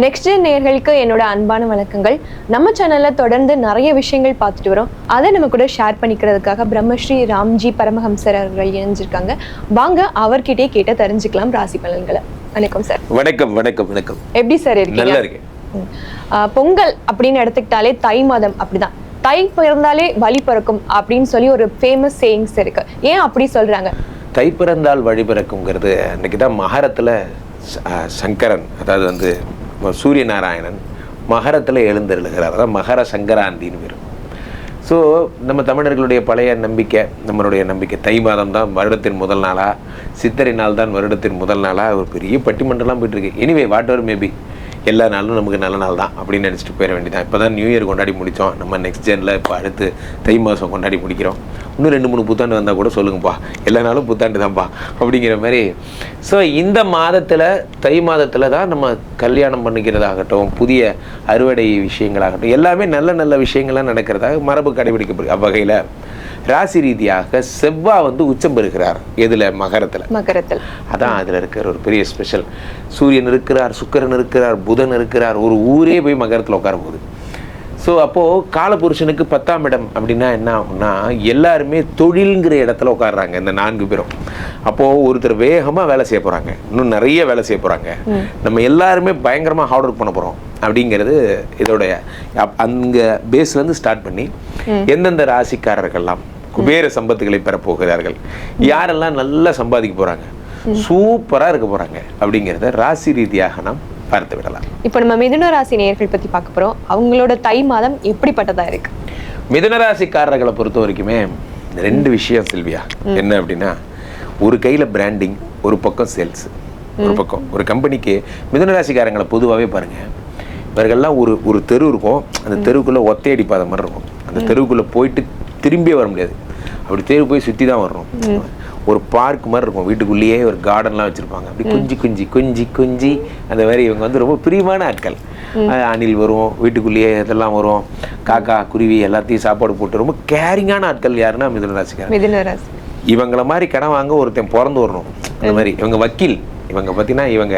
Next gen நேயர்களுக்கு என்னோட அன்பான வணக்கங்கள். நம்ம சேனல்ல தொடர்ந்து நிறைய விஷயங்கள் பார்த்துட்டு வரோம். அதை நம்ம கூட ஷேர் பண்ணிக்கிறதுக்காக பிரம்மஸ்ரீ ராம்ஜி பரமஹம்சர் அவர்கள் இணைஞ்சிருக்காங்க. வாங்க அவர்கிட்டயே கேட்ட தெரிஞ்சுக்கலாம் ராசி பலன்களை. வணக்கம் சார். வணக்கம் வணக்கம் வணக்கம். எப்படி சார் இருக்கீங்க? நல்லா இருக்கேன். பொங்கல் அப்படின்னு எடுத்துக்கிட்டாலே தை மாதம் அப்படிதான். தை பிறந்தாலே வழி பிறக்கும் அப்படின்னு சொல்லி ஒரு ஃபேமஸ் சேயிங்ஸ் இருக்கு. ஏன் அப்படி சொல்றாங்க? தை பிறந்தால் வழி பிறக்குங்கிறது அன்னைக்கு தான் மகரத்தில் சங்கரன், அதாவது சூரிய நாராயணன் மகரத்தில் எழுந்தருளுகிறார். அதான் மகர சங்கராந்தின்னு பேர். ஸோ நம்ம தமிழர்களுடைய பழைய நம்பிக்கை, நம்மளுடைய நம்பிக்கை தை மாதம் தான் வருடத்தின் முதல் நாளாக, சித்திரை நாள் தான் வருடத்தின் முதல் நாளாக ஒரு பெரிய பட்டிமன்றம்லாம் போயிட்டுருக்கு. எனிவே வாட் எவர் மேபி, எல்லா நாளும் நமக்கு நல்ல நாள் தான் அப்படின்னு நினச்சிட்டு போயிட வேண்டியதான். இப்போ தான் நியூ இயர் கொண்டாடி முடித்தோம். நம்ம நெக்ஸ்ட் ஜெனில் இப்போ அடுத்து தை மாதம் கொண்டாடி முடிக்கிறோம். இன்னும் 2-3 புத்தாண்டு வந்தால் கூட சொல்லுங்கப்பா, எல்லா நாளும் புத்தாண்டு தான்ப்பா அப்படிங்கிற மாதிரி. ஸோ இந்த மாதத்தில், தை மாதத்தில் தான் நம்ம கல்யாணம் பண்ணிக்கிறதாகட்டும், புதிய அறுவடை விஷயங்களாகட்டும், எல்லாமே நல்ல நல்ல விஷயங்கள்லாம் நடக்கிறதாக மரபு கடைபிடிக்கப்படுது. அவ்வகையில் ராசி ரீதியாக செவ்வாய் உச்சம் பெறுகிறார். எதில்? மகரத்தில். அதான் அதில் இருக்கிற ஒரு பெரிய ஸ்பெஷல். சூரியன் இருக்கிறார், சுக்கிரன் இருக்கிறார், புதன் இருக்கிறார். ஒரு ஊரே போய் மகரத்தில் உட்கார போகுது. ஸோ அப்போது காலபுருஷனுக்கு 10ஆம் இடம் அப்படின்னா என்ன ஆகும்னா, எல்லாருமே தொழில்ங்கிற இடத்துல உட்காடுறாங்க இந்த 4 பேரும். அப்போது ஒருத்தர் வேகமாக வேலை செய்ய போகிறாங்க, இன்னும் நிறைய வேலை செய்ய போகிறாங்க, நம்ம எல்லாருமே பயங்கரமாக ஹார்ட் ஒர்க் பண்ண போகிறோம் அப்படிங்கிறது இதோடைய அங்கே பேஸ்லேருந்து ஸ்டார்ட் பண்ணி எந்தெந்த ராசிக்காரர்கள்லாம் குபேர சம்பத்துகளை பெறப்போகிறார்கள், யாரெல்லாம் நல்லா சம்பாதிக்க போகிறாங்க, சூப்பராக இருக்க போகிறாங்க அப்படிங்கிறத ராசி ரீதியாக நாம் பார்த்து விடலாம். இப்போ நம்ம மிதுன ராசி நேயர்கள் பற்றி பார்க்க போகிறோம். அவங்களோட தை மாதம் எப்படிப்பட்டதாக இருக்கு? மிதுன ராசிக்காரர்களை பொறுத்த வரைக்குமே 2 விஷயம் சில்வியா. என்ன அப்படின்னா, ஒரு கையில் பிராண்டிங், ஒரு பக்கம் சேல்ஸ். ஒரு பக்கம் ஒரு கம்பெனிக்கு மிதுன ராசிக்காரங்களை பொதுவாகவே பாருங்கள், இவர்கள்லாம் ஒரு தெரு இருக்கும், அந்த தெருவுக்குள்ளே ஒத்தையடிப்பாத மாதிரி இருக்கும். அந்த தெருவுக்குள்ளே போயிட்டு திரும்பியே வர முடியாது, அப்படி தெரு போய் சுற்றி தான் வரணும். ஒரு பார்க் மாதிரி இருக்கும், வீட்டுக்குள்ளேயே ஒரு கார்டன்லாம் வச்சுருப்பாங்க. அப்படி குஞ்சி அந்த மாதிரி இவங்க ரொம்ப பிரியமான ஆட்கள். அணில் வரும் வீட்டுக்குள்ளேயே, இதெல்லாம் வரும், காக்கா குருவி எல்லாத்தையும் சாப்பாடு போட்டு ரொம்ப கேரிங்கான ஆட்கள். யாருன்னா மிதுன ராசிக்காரர். இவங்களை மாதிரி கடன் வாங்க ஒருத்தன் பிறந்து வரணும். அந்த மாதிரி இவங்க வக்கீல். இவங்க பார்த்தீங்கன்னா இவங்க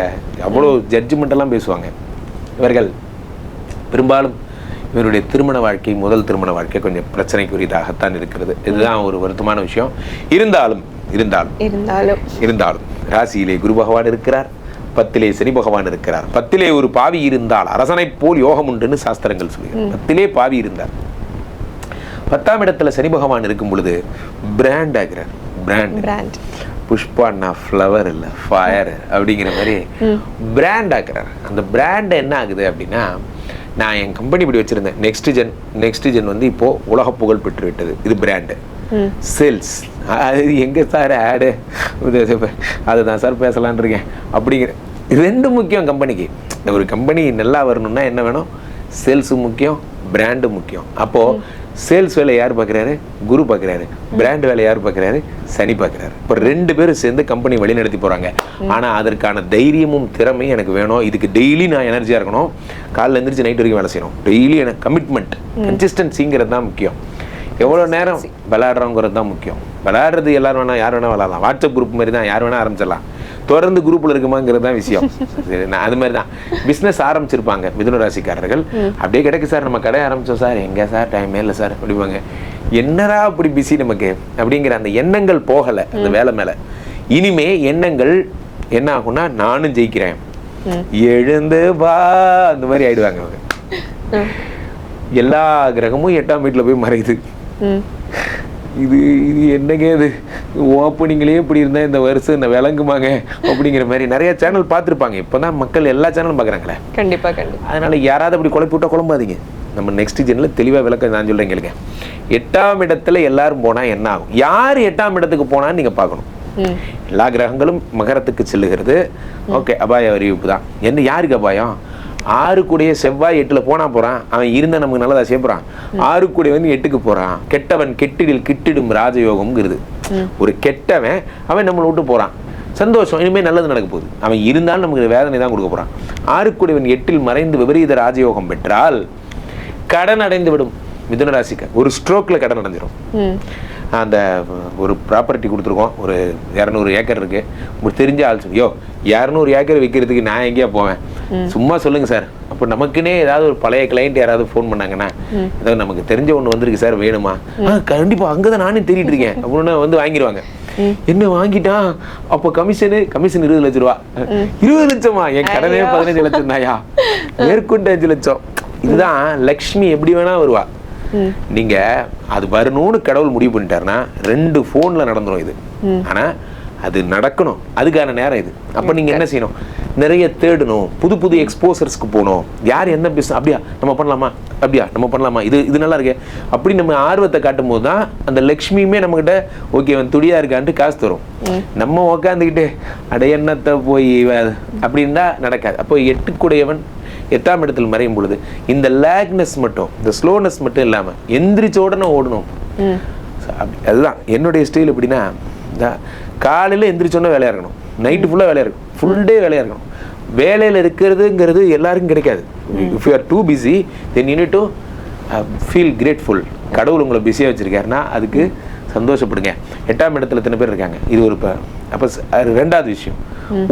அவ்வளோ ஜட்ஜ்மெண்ட்டெல்லாம் பேசுவாங்க. இவர்கள் பெரும்பாலும் இவருடைய திருமண வாழ்க்கை, முதல் திருமண வாழ்க்கை கொஞ்சம் பிரச்சனைக்குரியதாகத்தான் இருக்கிறது. இதுதான் ஒரு வருத்தமான விஷயம். இருந்தாலும் ராசியிலே குரு பகவான் இருக்கிறார், 10லே சனி பகவான் இருக்கிறார். 10லே ஒரு பாவி இருந்தால் அரசனை போல் யோகம் உண்டுன்னு சாஸ்திரங்கள் சொல்லுகிறது. 10லே பாவி இருந்தார். 10ஆம் இடத்துல சனி பகவான் இருக்கும் பொழுது பிராண்ட் ஆகிறார். பிராண்ட் புஷ்பான்னா ஃப்ளவர் இல்லை, ஃபயர் அப்படிங்கிற மாதிரி பிராண்ட் ஆக்குறார். அந்த பிராண்ட் என்ன ஆகுது அப்படின்னா, நான் என் கம்பெனி இப்படி வச்சுருந்தேன், நெக்ஸ்ட் ஜென் இப்போது உலக புகழ் பெற்று விட்டது. இது பிராண்டு. சேல்ஸ், அது எங்கே சார் ஆடு, அதுதான் சார் பேசலான் இருக்கேன் அப்படிங்கிற 2 முக்கியம் கம்பெனிக்கு. ஒரு கம்பெனி நல்லா வரணும்னா என்ன வேணும்? சேல்ஸும் முக்கியம், பிராண்டும் முக்கியம். அப்போது சேல்ஸ் வேலை யார் பார்க்குறாரு? குரு பார்க்குறாரு. பிராண்ட் வேலை யார் பார்க்குறாரு? சனி பார்க்குறாரு. இப்போ 2 பேரும் சேர்ந்து கம்பெனி வழி நடத்தி போகிறாங்க. ஆனால் அதற்கான தைரியமும் திறமையும் எனக்கு வேணும். இதுக்கு டெய்லி நான் எனர்ஜியாக இருக்கணும், காலையில் எழுந்திரிச்சு நைட் வரைக்கும் வேலை செய்யணும். டெய்லி எனக்கு கமிட்மெண்ட், கன்சிஸ்டன்சிங்கிறது தான் முக்கியம். எவ்வளோ நேரம் விளையாடுறோங்கிறது தான் முக்கியம். விளையாடுறது எல்லாரும் வேணால், யார் வேணால் விளையாடலாம். வாட்ஸ்அப் குரூப் மாதிரி தான், யார் வேணால் ஆரம்பிச்சிடலாம். தொடர்ந்து குரூப்பில் இருக்குமாங்கிறது தான் விஷயம். அது மாதிரி தான் பிஸ்னஸ் ஆரம்பிச்சிருப்பாங்க மிதுன ராசிக்காரர்கள். அப்படியே கிடைக்கு சார், நம்ம கடை ஆரம்பித்தோம் சார், எங்கே சார் டைமே இல்லை சார் அப்படிப்பாங்க. என்னடா அப்படி பிஸி நமக்கு அப்படிங்கிற அந்த எண்ணங்கள் போகலை அந்த வேலை மேலே. இனிமே எண்ணங்கள் என்ன ஆகும்னா, நானும் ஜெயிக்கிறேன், எழுந்து வா, அந்த மாதிரி ஆயிடுவாங்க அவங்க. எல்லா கிரகமும் 8ஆம் வீட்டில் போய் மறையுது. இது என்னங்க, இது ஓப்பனிங்லேயே இப்படி இருந்தால் இந்த வருஷம் இந்த விளங்குமாங்க அப்படிங்கிற மாதிரி நிறைய சேனல் பார்த்துருப்பாங்க. இப்போ தான் மக்கள் எல்லா சேனலும் பார்க்குறாங்களே. கண்டிப்பாக. அதனால் யாராவது அப்படி குழப்பி விட்டால் குழம்பாதீங்க. நம்ம நெக்ஸ்ட் ஜெனில் தெளிவாக விளக்கம் நான் சொல்கிறேன் கேளுங்க. 8ஆம் இடத்துல எல்லாரும் போனால் என்ன ஆகும், யார் 8ஆம் இடத்துக்கு போனான்னு நீங்கள் பார்க்கணும். எல்லா கிரகங்களும் மகரத்துக்கு செல்லுகிறது. ஓகே, அபாய அறிவிப்பு தான். என்ன, யாருக்கு அபாயம்? 6 கூடிய செவ்வாய் 8ல் போகிறான். அவன் இருந்தால் நமக்கு நல்லதாக செய்ய போகிறான். 6 கூடிய 8க்கு போகிறான். கெட்டவன் கிட்டிடும் ராஜயோகம்ங்கிறது. ஒரு கெட்டவன் அவன் நம்மளை விட்டு போகிறான். சந்தோஷம், இனிமேல் நல்லது நடக்க போகுது. அவன் இருந்தாலும் நமக்கு வேதனை தான் கொடுக்க போகிறான். 6 கூடியவன் 8ல் மறைந்து விபரீத ராஜயோகம் பெற்றால் கடன் அடைந்து விடும் மிதுன ராசிக்கு. ஒரு ஸ்ட்ரோக்கில் கடன் அடைஞ்சிடும். அந்த ஒரு ப்ராப்பர்ட்டி கொடுத்துருக்கோம், ஒரு 200 ஏக்கர் இருக்கு, உங்களுக்கு தெரிஞ்ச ஆள் சொல்லி, 200 ஏக்கர் விற்கிறதுக்கு நான் எங்கேயா போவேன், சும்மா சொல்லுங்க சார். அப்போ நமக்குன்னே ஏதாவது ஒரு பழைய கிளைண்ட் யாராவது ஃபோன் பண்ணாங்கன்னா, ஏதாவது நமக்கு தெரிஞ்ச ஒன்று வந்திருக்கு சார் வேணுமா, கண்டிப்பா அங்கதான் நானே தேடிட்டு இருக்கேன் அப்படின்னு வந்து வாங்கிடுவாங்க. என்ன வாங்கிட்டா அப்போ கமிஷன் 20 லட்சம் ரூபா. 20 லட்சமா? என் கடனே 15 லட்சம் தாயா, மேற்கொண்டு 5 லட்சம். இதுதான் லக்ஷ்மி எப்படி வேணா வருவா. நீங்க அது வரணும்னு கடவுள் முடிவு பண்ணிட்டாருன்னா 2 போன்ல நடந்துரும் இது. ஆனா அது நடக்கணும், அதுக்கான நேரம் இது. அப்ப நீங்க என்ன செய்யணும், நிறைய தேடணும், புது புது எக்ஸ்போசர்ஸ்க்கு போகணும். யார் எந்த பிஸ்னஸ், அப்படியா நம்ம பண்ணலாமா, அப்படியா நம்ம பண்ணலாமா, இது நல்லா இருக்கே அப்படி நம்ம ஆர்வத்தை காட்டும் போது தான் அந்த லக்ஷ்மியுமே நம்மகிட்ட ஓகே அவன் துடியா இருக்கான்ட்டு காசு தரும். நம்ம உக்காந்துக்கிட்டு அடையண்ணத்தை போய் அப்படின்னா நடக்காது. அப்போ 8 கூடையவன் 8ஆம் இடத்தில் மறையும் பொழுது இந்த லேக்னஸ் மட்டும், இந்த ஸ்லோனஸ் மட்டும் இல்லாம எந்திரிச்ச உடனே ஓடணும். அதுதான் என்னுடைய ஸ்டைல். எப்படின்னா காலையில் எந்திரிச்சோன்னா வேலையாக இருக்கணும், நைட்டு ஃபுல்லாக வேலையாக இருக்கணும், ஃபுல் டே வேலையாக இருக்கணும். வேலையில் இருக்கிறதுங்கிறது எல்லாருக்கும் கிடைக்காது. If you are two busy then you need to feel grateful. கடவுள் உங்களை பிஸியாக வச்சுருக்காருன்னா அதுக்கு சந்தோஷப்படுங்க. 8ஆம் இடத்துல எத்தனை பேர் இருக்காங்க, இது ஒரு அப்போ 2வது விஷயம்.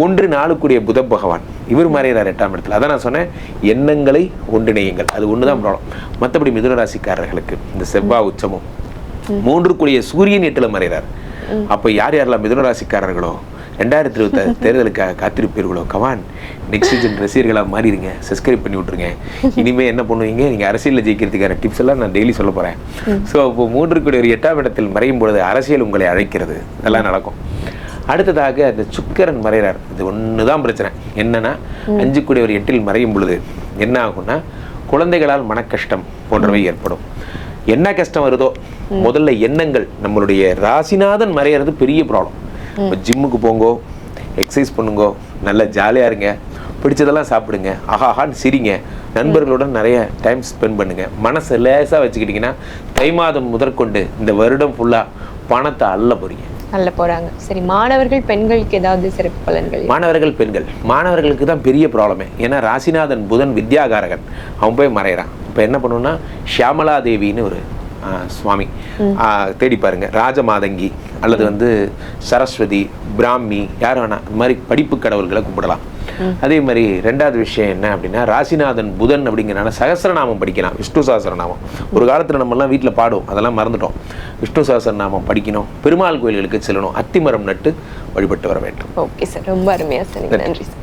1 4 புத பகவான் இவர் மறைகிறார் 8ஆம் இடத்துல. அதான் நான் சொன்னேன், எண்ணங்களை ஒன்றிணையுங்கள், அது ஒன்று தான் ப்ராப்ளம். மற்றபடி மிதுன ராசிக்காரர்களுக்கு இந்த செவ்வாய் உச்சமும் 3 சூரியன் 8ல மறைகிறார். அப்போ யார் யாரெல்லாம் மிதுன ராசிக்காரர்களோ 2026 தேர்தலுக்காக காத்திருப்பீர்களோ, கமான் நெக்ஸ்ட் ஜென் ரசிகர்களாக மாறிடுங்க, சப்ஸ்கிரைப் பண்ணி விட்ருங்க. இனிமேல் என்ன பண்ணுவீங்க, நீங்கள் அரசியலில் ஜெயிக்கிறதுக்கான டிப்ஸ் எல்லாம் நான் டெய்லி சொல்ல போகிறேன். ஸோ இப்போ 3 8ஆம் இடத்தில் மறையும் பொழுது அரசியல் உங்களை அழைக்கிறது, இதெல்லாம் நடக்கும். அடுத்ததாக அந்த சுக்கிரன் மறைகிறார். இது ஒன்று தான் பிரச்சனை. என்னன்னா 5 8ல் மறையும் பொழுது என்ன ஆகும்னா, குழந்தைகளால் மனக்கஷ்டம் போன்றவை ஏற்படும். என்ன கஷ்டம் வருதோ முதல்ல எண்ணங்கள், நம்மளுடைய ராசிநாதன் மறையிறது பெரிய ப்ராப்ளம். இப்போ ஜிம்முக்கு போங்கோ, எக்ஸசைஸ் பண்ணுங்கோ, நல்லா ஜாலியாக இருங்க, பிடிச்சதெல்லாம் சாப்பிடுங்க, ஆஹாஹான்னு சிரிங்க, நண்பர்களுடன் நிறைய டைம் ஸ்பெண்ட் பண்ணுங்க, மனசை லேசாக வச்சுக்கிட்டிங்கன்னா தை மாதம் முதற்கொண்டு இந்த வருடம் ஃபுல்லாக பணத்தை அள்ள போறீங்க. நல்ல போறாங்க. சரி, மாணவர்கள் பெண்களுக்கு ஏதாவது சிறப்பு பலன்கள்? மாணவர்களுக்கு தான் பெரிய ப்ராப்ளமே. ஏன்னா ராசிநாதன் புதன் வித்யாகாரகன், அவன் போய் மறைகிறான். இப்போ என்ன பண்ணுன்னா, ஷியாமலா தேவின்னு ஒரு சுவாமி தேடி பாருங்க, ராஜமாதங்கி அல்லது வந்து சரஸ்வதி, பிராமி, யார் வேணா, இந்த மாதிரி படிப்பு கடவுள்களை கும்பிடலாம். அதே மாதிரி 2வது விஷயம் என்ன அப்படின்னா, ராசிநாதன் புதன் அப்படிங்கிறனால சகஸ்ரநாமம் படிக்கலாம், விஷ்ணு சகஸ்ரநாமம். ஒரு காலத்தில் நம்மலாம் வீட்டில் பாடுவோம், அதெல்லாம் மறந்துட்டோம். விஷ்ணு சகஸ்ரநாமம் படிக்கணும், பெருமாள் கோயில்களுக்கு செல்லணும், அத்திமரம் நட்டு வழிபட்டு வர வேண்டும். ஓகே சார், ரொம்ப அருமையாக சொன்னீங்க, நன்றி சார்.